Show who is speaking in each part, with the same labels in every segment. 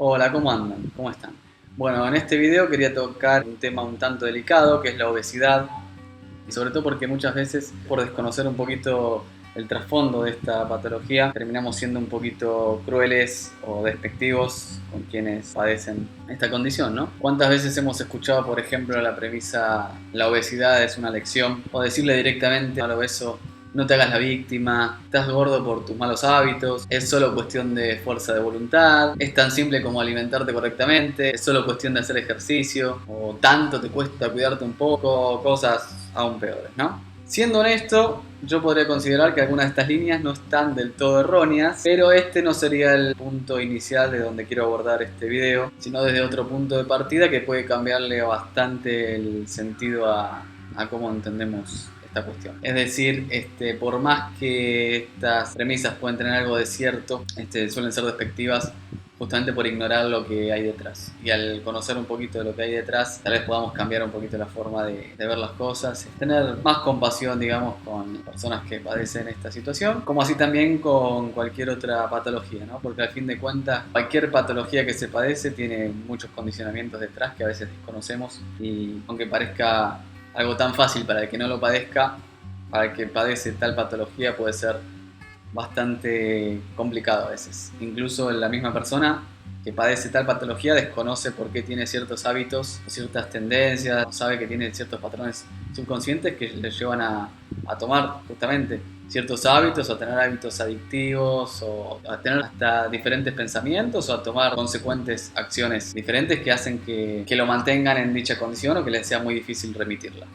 Speaker 1: Hola, ¿cómo andan? ¿Cómo están? Bueno, en este video quería tocar un tema un tanto delicado, que es la obesidad, y sobre todo porque muchas veces, por desconocer un poquito el trasfondo de esta patología, terminamos siendo un poquito crueles o despectivos con quienes padecen esta condición, ¿no? ¿Cuántas veces hemos escuchado, por ejemplo, la premisa la obesidad es una lección? O decirle directamente al obeso: no te hagas la víctima, estás gordo por tus malos hábitos, es solo cuestión de fuerza de voluntad, es tan simple como alimentarte correctamente, es solo cuestión de hacer ejercicio, o tanto te cuesta cuidarte un poco, cosas aún peores, ¿no? Siendo honesto, yo podría considerar que algunas de estas líneas no están del todo erróneas, pero este no sería el punto inicial de donde quiero abordar este video, sino desde otro punto de partida que puede cambiarle bastante el sentido a cómo entendemos esta cuestión. Es decir, por más que estas premisas pueden tener algo de cierto, suelen ser despectivas justamente por ignorar lo que hay detrás. Y al conocer un poquito de lo que hay detrás, tal vez podamos cambiar un poquito la forma de ver las cosas, tener más compasión, digamos, con personas que padecen esta situación, como así también con cualquier otra patología, ¿no? Porque al fin de cuentas, cualquier patología que se padece tiene muchos condicionamientos detrás que a veces desconocemos, y aunque parezca algo tan fácil para el que no lo padezca, para el que padece tal patología puede ser bastante complicado a veces. Incluso la misma persona que padece tal patología desconoce por qué tiene ciertos hábitos o ciertas tendencias, no sabe que tiene ciertos patrones subconscientes que le llevan a tomar justamente ciertos hábitos, o a tener hábitos adictivos, o a tener hasta diferentes pensamientos, o a tomar consecuentes acciones diferentes que hacen que lo mantengan en dicha condición o que les sea muy difícil remitirla.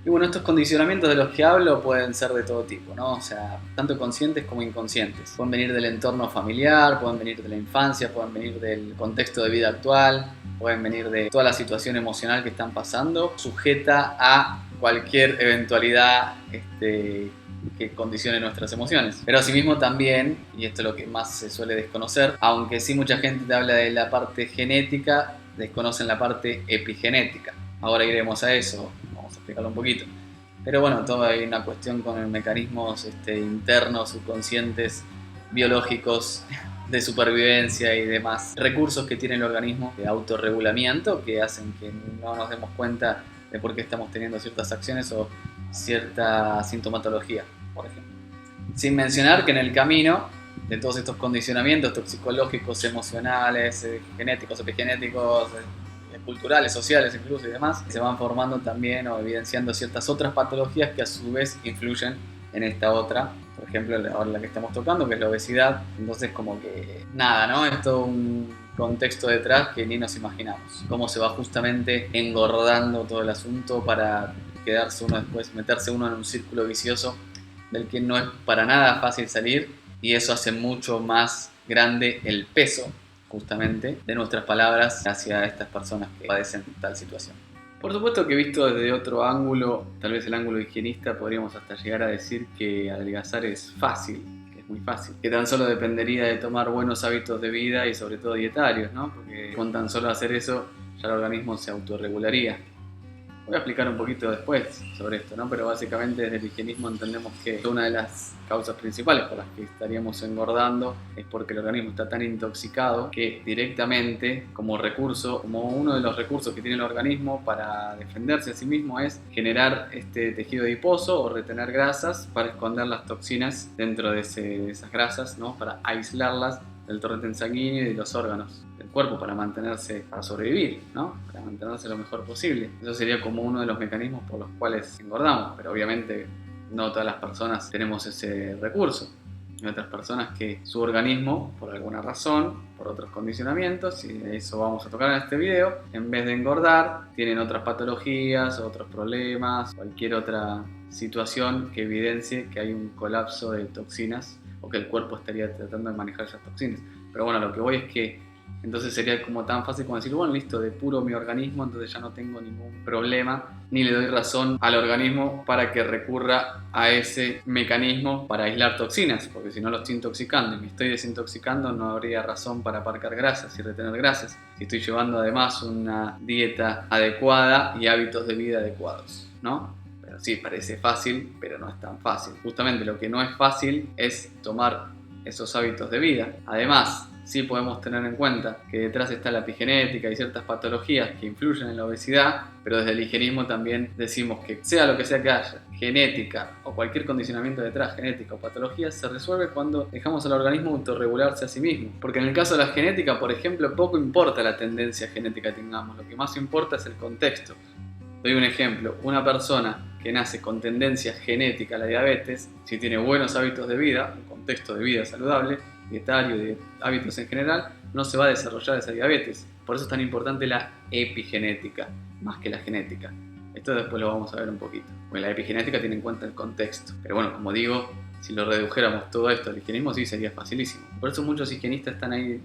Speaker 1: Y bueno, estos condicionamientos de los que hablo pueden ser de todo tipo, ¿no? O sea, tanto conscientes como inconscientes. Pueden venir del entorno familiar, pueden venir de la infancia, pueden venir del contexto de vida actual, pueden venir de toda la situación emocional que están pasando, sujeta a cualquier eventualidad que condicione nuestras emociones. Pero asimismo también, y esto es lo que más se suele desconocer, aunque sí mucha gente te habla de la parte genética, desconocen la parte epigenética. Ahora iremos a eso, vamos a explicarlo un poquito. Pero bueno, todo hay una cuestión con mecanismos internos, subconscientes, biológicos, de supervivencia y demás recursos que tiene el organismo de autorregulamiento que hacen que no nos demos cuenta de por qué estamos teniendo ciertas acciones o cierta sintomatología, por ejemplo. Sin mencionar que en el camino de todos estos condicionamientos toxicológicos, emocionales, genéticos, epigenéticos, culturales, sociales incluso y demás, se van formando también o evidenciando ciertas otras patologías que a su vez influyen en esta otra, por ejemplo ahora la que estamos tocando, que es la obesidad. Entonces como que nada, ¿no? Es todo un contexto detrás que ni nos imaginamos, cómo se va justamente engordando todo el asunto para quedarse uno después, meterse uno en un círculo vicioso del que no es para nada fácil salir, y eso hace mucho más grande el peso justamente de nuestras palabras hacia estas personas que padecen tal situación. Por supuesto que visto desde otro ángulo, tal vez el ángulo higienista, podríamos hasta llegar a decir que adelgazar es fácil, que es muy fácil, que tan solo dependería de tomar buenos hábitos de vida y sobre todo dietarios, ¿no? Porque con tan solo hacer eso ya el organismo se autorregularía. Voy a explicar un poquito después sobre esto, ¿no? Pero básicamente desde el higienismo entendemos que una de las causas principales por las que estaríamos engordando es porque el organismo está tan intoxicado que directamente como recurso, como uno de los recursos que tiene el organismo para defenderse a sí mismo, es generar este tejido adiposo o retener grasas para esconder las toxinas dentro de esas grasas, ¿no? Para aislarlas del torrente sanguíneo y de los órganos del cuerpo para mantenerse, para sobrevivir, ¿no? Para mantenerse lo mejor posible. Eso sería como uno de los mecanismos por los cuales engordamos, pero obviamente no todas las personas tenemos ese recurso. Hay otras personas que su organismo, por alguna razón, por otros condicionamientos, y de eso vamos a tocar en este video, en vez de engordar, tienen otras patologías, otros problemas, cualquier otra situación que evidencie que hay un colapso de toxinas o que el cuerpo estaría tratando de manejar esas toxinas. Pero bueno, lo que voy es que entonces sería como tan fácil como decir, bueno, listo, depuro mi organismo, entonces ya no tengo ningún problema, ni le doy razón al organismo para que recurra a ese mecanismo para aislar toxinas, porque si no lo estoy intoxicando y me estoy desintoxicando, no habría razón para aparcar grasas y retener grasas, si estoy llevando además una dieta adecuada y hábitos de vida adecuados, ¿no? Pero sí, parece fácil, pero no es tan fácil. Justamente lo que no es fácil es tomar esos hábitos de vida. Además, sí podemos tener en cuenta que detrás está la epigenética y ciertas patologías que influyen en la obesidad, pero desde el higienismo también decimos que sea lo que sea que haya, genética o cualquier condicionamiento detrás, genética o patología, se resuelve cuando dejamos al organismo autorregularse a sí mismo. Porque en el caso de la genética, por ejemplo, poco importa la tendencia genética que tengamos, lo que más importa es el contexto. Doy un ejemplo, una persona que nace con tendencia genética a la diabetes, si tiene buenos hábitos de vida, un contexto de vida saludable, dietario y de hábitos en general, no se va a desarrollar esa diabetes. Por eso es tan importante la epigenética, más que la genética. Esto después lo vamos a ver un poquito, porque la epigenética tiene en cuenta el contexto. Pero bueno, como digo, si lo redujéramos todo esto al higienismo, sí sería facilísimo. Por eso muchos higienistas están ahí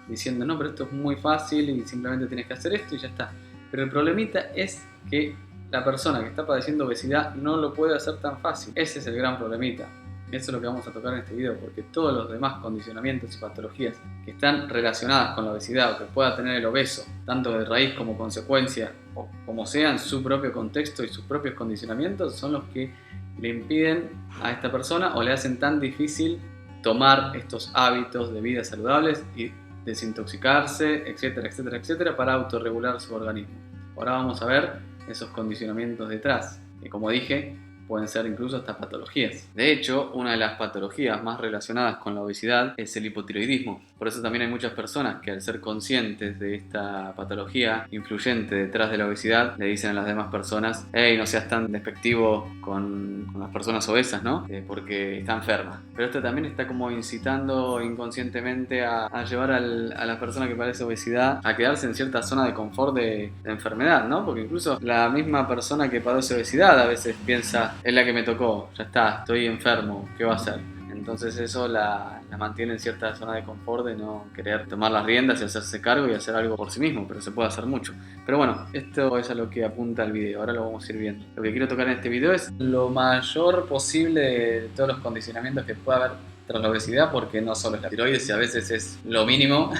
Speaker 1: diciendo, no, pero esto es muy fácil y simplemente tienes que hacer esto y ya está. Pero el problemita es que la persona que está padeciendo obesidad no lo puede hacer tan fácil. Ese es el gran problemita. Eso es lo que vamos a tocar en este video, porque todos los demás condicionamientos y patologías que están relacionadas con la obesidad o que pueda tener el obeso, tanto de raíz como consecuencia, o como sea en su propio contexto y sus propios condicionamientos, son los que le impiden a esta persona o le hacen tan difícil tomar estos hábitos de vida saludables y desintoxicarse, etcétera, etcétera, etcétera, para autorregular su organismo. Ahora vamos a ver esos condicionamientos detrás, que como dije, pueden ser incluso hasta patologías. De hecho, una de las patologías más relacionadas con la obesidad es el hipotiroidismo. Por eso también hay muchas personas que al ser conscientes de esta patología influyente detrás de la obesidad, le dicen a las demás personas, hey, no seas tan despectivo con las personas obesas, ¿no? Porque está enferma. Pero esto también está como incitando inconscientemente a llevar a la persona que padece obesidad a quedarse en cierta zona de confort de enfermedad, ¿no? Porque incluso la misma persona que padece obesidad a veces piensa, es la que me tocó, ya está, estoy enfermo, ¿qué va a hacer? Entonces eso la mantiene en cierta zona de confort de no querer tomar las riendas y hacerse cargo y hacer algo por sí mismo, pero se puede hacer mucho. Pero bueno, esto es a lo que apunta el video, ahora lo vamos a ir viendo. Lo que quiero tocar en este video es lo mayor posible de todos los condicionamientos que pueda haber tras la obesidad, porque no solo es la tiroides y a veces es lo mínimo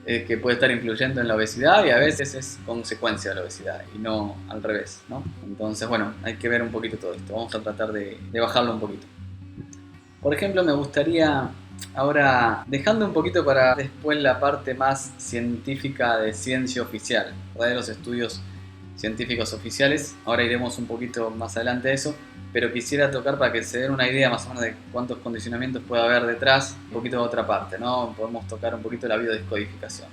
Speaker 1: que puede estar influyendo en la obesidad y a veces es consecuencia de la obesidad y no al revés, ¿no? Entonces, bueno, hay que ver un poquito todo esto. Vamos a tratar de bajarlo un poquito. Por ejemplo, me gustaría ahora, dejando un poquito para después la parte más científica de ciencia oficial, de los estudios científicos oficiales. Ahora iremos un poquito más adelante a eso, pero quisiera tocar para que se den una idea más o menos de cuántos condicionamientos puede haber detrás, un poquito de otra parte, ¿no? Podemos tocar un poquito la biodescodificación.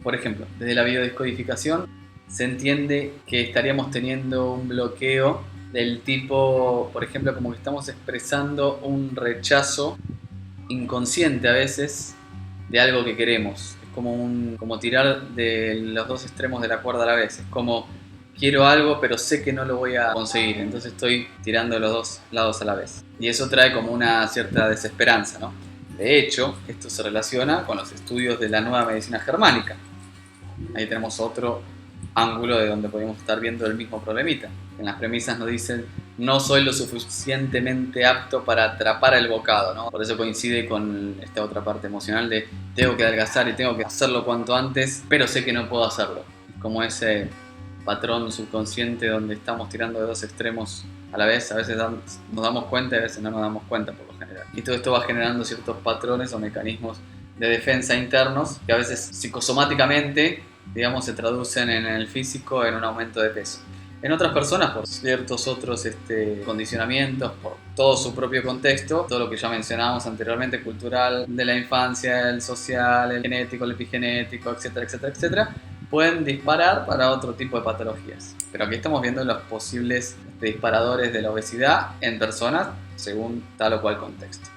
Speaker 1: Por ejemplo, desde la biodescodificación se entiende que estaríamos teniendo un bloqueo del tipo, por ejemplo, como que estamos expresando un rechazo inconsciente a veces de algo que queremos. Es como tirar de los dos extremos de la cuerda a la vez. Es como quiero algo pero sé que no lo voy a conseguir, entonces estoy tirando de los dos lados a la vez. Y eso trae como una cierta desesperanza, ¿no? De hecho, esto se relaciona con los estudios de la nueva medicina germánica. Ahí tenemos otro ángulo de donde podemos estar viendo el mismo problemita. En las premisas nos dicen, no soy lo suficientemente apto para atrapar el bocado, ¿no? Por eso coincide con esta otra parte emocional de tengo que adelgazar y tengo que hacerlo cuanto antes, pero sé que no puedo hacerlo. Es como ese patrón subconsciente donde estamos tirando de dos extremos a la vez. A veces nos damos cuenta y a veces no nos damos cuenta por lo general. Y todo esto va generando ciertos patrones o mecanismos de defensa internos que a veces psicosomáticamente, digamos, se traducen en el físico en un aumento de peso. En otras personas, por ciertos otros condicionamientos, por todo su propio contexto, todo lo que ya mencionábamos anteriormente, cultural, de la infancia, el social, el genético, el epigenético, etcétera, etcétera, etcétera, pueden disparar para otro tipo de patologías. Pero aquí estamos viendo los posibles disparadores de la obesidad en personas según tal o cual contexto.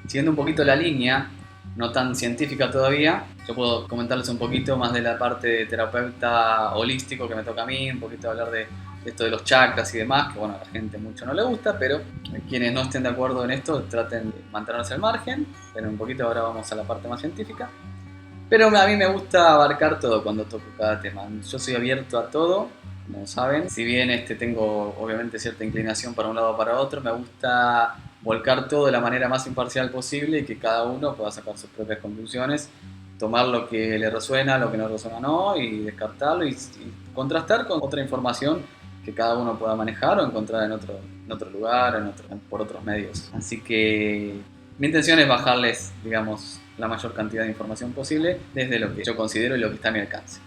Speaker 1: Siguiendo un poquito la línea, no tan científica todavía, yo puedo comentarles un poquito más de la parte de terapeuta holístico que me toca a mí, un poquito hablar de esto de los chakras y demás, que bueno, a la gente mucho no le gusta, pero quienes no estén de acuerdo en esto traten de mantenerse al margen. Pero un poquito ahora vamos a la parte más científica. Pero a mí me gusta abarcar todo cuando toco cada tema. Yo soy abierto a todo, como saben. Si bien tengo obviamente cierta inclinación para un lado o para otro, me gusta volcar todo de la manera más imparcial posible y que cada uno pueda sacar sus propias conclusiones, tomar lo que le resuena, lo que no resuena no, y descartarlo y contrastar con otra información que cada uno pueda manejar o encontrar en otro lugar, por otros medios. Así que mi intención es bajarles, digamos, la mayor cantidad de información posible desde lo que yo considero y lo que está a mi alcance.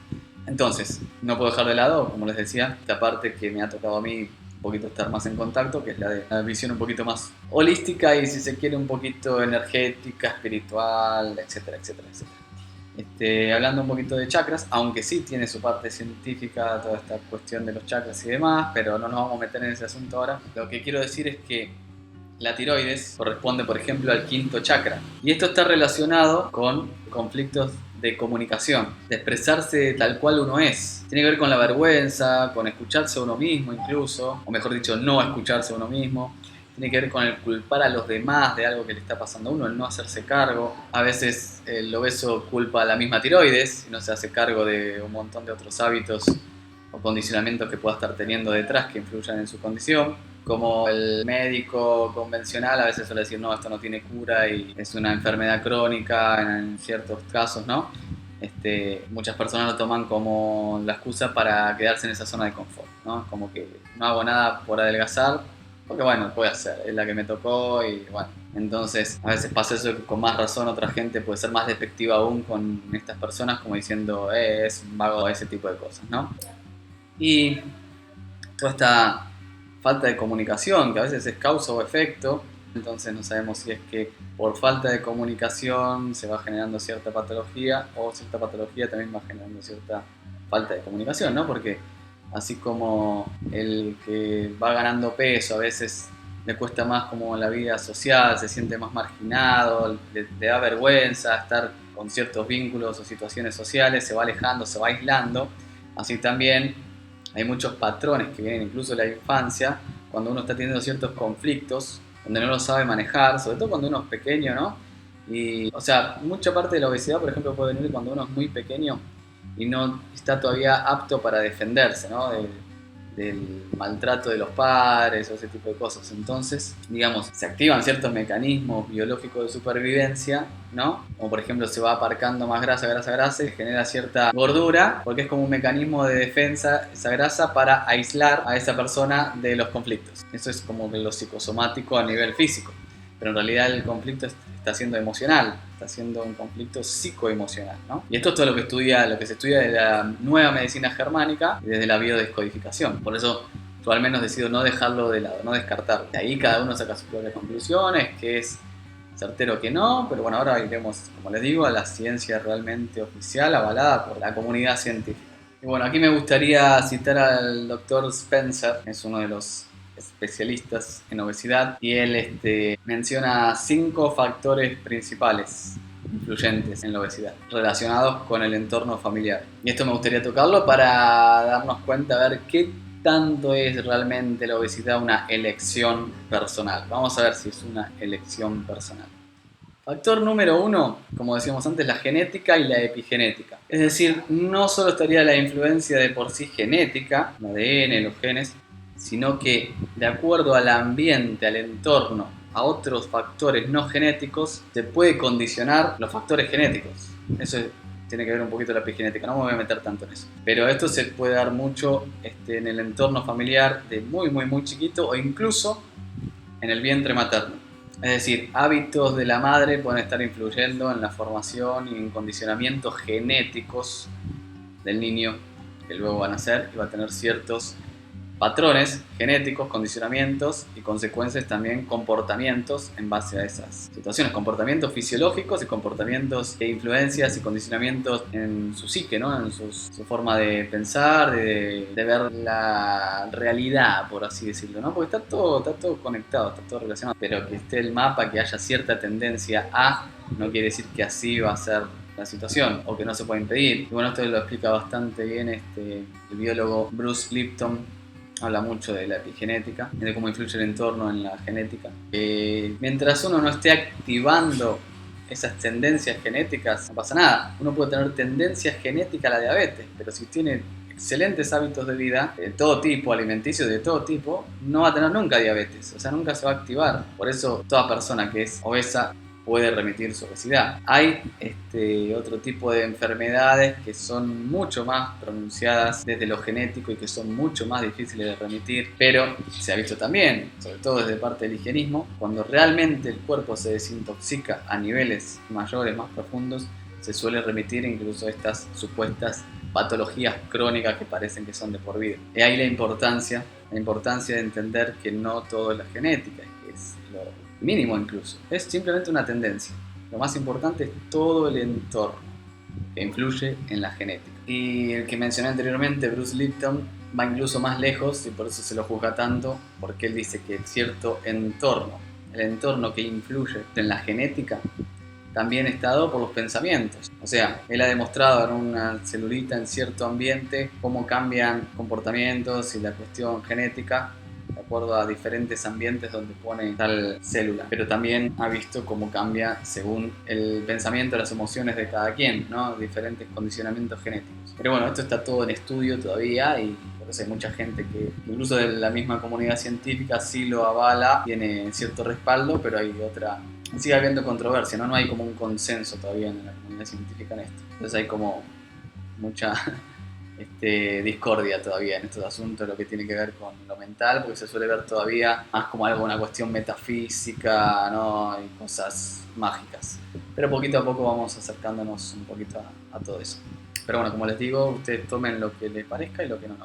Speaker 1: Entonces, no puedo dejar de lado, como les decía, esta parte que me ha tocado a mí un poquito estar más en contacto, que es la de la visión un poquito más holística y, si se quiere, un poquito energética, espiritual, etcétera, etcétera, etcétera. Hablando un poquito de chakras, aunque sí tiene su parte científica toda esta cuestión de los chakras y demás, pero no nos vamos a meter en ese asunto ahora. Lo que quiero decir es que la tiroides corresponde, por ejemplo, al quinto chakra, y esto está relacionado con conflictos de comunicación, de expresarse tal cual uno es. Tiene que ver con la vergüenza, con escucharse a uno mismo incluso, o mejor dicho, no escucharse a uno mismo. Tiene que ver con el culpar a los demás de algo que le está pasando a uno, el no hacerse cargo. A veces el obeso culpa a la misma tiroides y no se hace cargo de un montón de otros hábitos o condicionamientos que pueda estar teniendo detrás que influyan en su condición. Como el médico convencional a veces suele decir, no, esto no tiene cura y es una enfermedad crónica en ciertos casos, ¿no? Muchas personas lo toman como la excusa para quedarse en esa zona de confort, ¿no? Como que no hago nada por adelgazar, porque bueno, puede hacer, es la que me tocó y bueno. Entonces a veces pasa eso, que con más razón otra gente puede ser más despectiva aún con estas personas, como diciendo, es un vago, ese tipo de cosas, ¿no? Y toda esta falta de comunicación, que a veces es causa o efecto, entonces no sabemos si es que por falta de comunicación se va generando cierta patología o cierta patología también va generando cierta falta de comunicación, ¿no? Porque así como el que va ganando peso a veces le cuesta más como la vida social, se siente más marginado, le da vergüenza estar con ciertos vínculos o situaciones sociales, se va alejando, se va aislando, así también hay muchos patrones que vienen incluso de la infancia, cuando uno está teniendo ciertos conflictos, donde no lo sabe manejar, sobre todo cuando uno es pequeño, ¿no? Y, o sea, mucha parte de la obesidad, por ejemplo, puede venir cuando uno es muy pequeño y no está todavía apto para defenderse, ¿no? Del maltrato de los padres o ese tipo de cosas. Entonces, digamos, se activan ciertos mecanismos biológicos de supervivencia, ¿no? Como por ejemplo se va aparcando más grasa y genera cierta gordura, porque es como un mecanismo de defensa, esa grasa, para aislar a esa persona de los conflictos. Eso es como que lo psicosomático a nivel físico, pero en realidad el conflicto está siendo emocional, está siendo un conflicto psicoemocional, ¿no? Y esto es todo lo que se estudia de la nueva medicina germánica y desde la biodescodificación. Por eso yo al menos decido no dejarlo de lado, no descartarlo. De ahí cada uno saca sus propias conclusiones, que es certero que no, pero bueno, ahora iremos, como les digo, a la ciencia realmente oficial, avalada por la comunidad científica. Y bueno, aquí me gustaría citar al doctor Spencer, que es uno de los especialistas en obesidad, y él menciona 5 factores principales influyentes en la obesidad relacionados con el entorno familiar, y esto me gustaría tocarlo para darnos cuenta, a ver qué tanto es realmente la obesidad una elección personal. Vamos a ver si es una elección personal. Factor número 1, como decíamos antes, la genética y la epigenética. Es decir, no solo estaría la influencia de por sí genética, el ADN, los genes, sino que de acuerdo al ambiente, al entorno, a otros factores no genéticos, se puede condicionar los factores genéticos. Eso tiene que ver un poquito la epigenética, no me voy a meter tanto en eso. Pero esto se puede dar mucho en el entorno familiar de muy, muy, muy chiquito, o incluso en el vientre materno. Es decir, hábitos de la madre pueden estar influyendo en la formación y en condicionamientos genéticos del niño que luego va a nacer y va a tener ciertos patrones genéticos, condicionamientos y consecuencias también, comportamientos en base a esas situaciones, comportamientos fisiológicos y comportamientos de influencias y condicionamientos en su psique, ¿no? En su forma de pensar, de ver la realidad, por así decirlo, ¿no? Porque está todo conectado, está todo relacionado, pero que esté el mapa, que haya cierta tendencia a, no quiere decir que así va a ser la situación o que no se puede impedir. Y bueno, esto lo explica bastante bien el biólogo Bruce Lipton. Habla mucho de la epigenética, de cómo influye el entorno en la genética. Mientras uno no esté activando esas tendencias genéticas, no pasa nada. Uno puede tener tendencias genéticas a la diabetes, pero si tiene excelentes hábitos de vida, de todo tipo, alimenticios de todo tipo, no va a tener nunca diabetes, o sea, nunca se va a activar. Por eso toda persona que es obesa puede remitir su obesidad. Hay otro tipo de enfermedades que son mucho más pronunciadas desde lo genético y que son mucho más difíciles de remitir, pero se ha visto también, sobre todo desde parte del higienismo, cuando realmente el cuerpo se desintoxica a niveles mayores, más profundos, se suele remitir incluso estas supuestas patologías crónicas que parecen que son de por vida. Y ahí la importancia de entender que no todo es la genética, que es lo mínimo incluso, es simplemente una tendencia. Lo más importante es todo el entorno que influye en la genética. Y el que mencioné anteriormente, Bruce Lipton, va incluso más lejos y por eso se lo juzga tanto, porque él dice que cierto entorno, el entorno que influye en la genética, también está dado por los pensamientos. O sea, él ha demostrado en una celulita en cierto ambiente cómo cambian comportamientos y la cuestión genética de acuerdo a diferentes ambientes donde pone tal célula. Pero también ha visto cómo cambia según el pensamiento, las emociones de cada quien, ¿no? Diferentes condicionamientos genéticos. Pero bueno, esto está todo en estudio todavía y por eso hay mucha gente que incluso de la misma comunidad científica sí lo avala, tiene cierto respaldo, pero hay otra... Sigue habiendo controversia, ¿no? No hay como un consenso todavía en la comunidad científica en esto. Entonces hay como mucha discordia todavía en estos asuntos, lo que tiene que ver con lo mental, porque se suele ver todavía más como algo, una cuestión metafísica, ¿no? Y cosas mágicas. Pero poquito a poco vamos acercándonos un poquito a todo eso. Pero bueno, como les digo, ustedes tomen lo que les parezca y lo que no.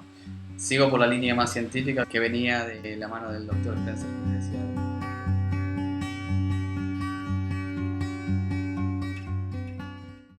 Speaker 1: Sigo por la línea más científica que venía de la mano del doctor Spencer, que decía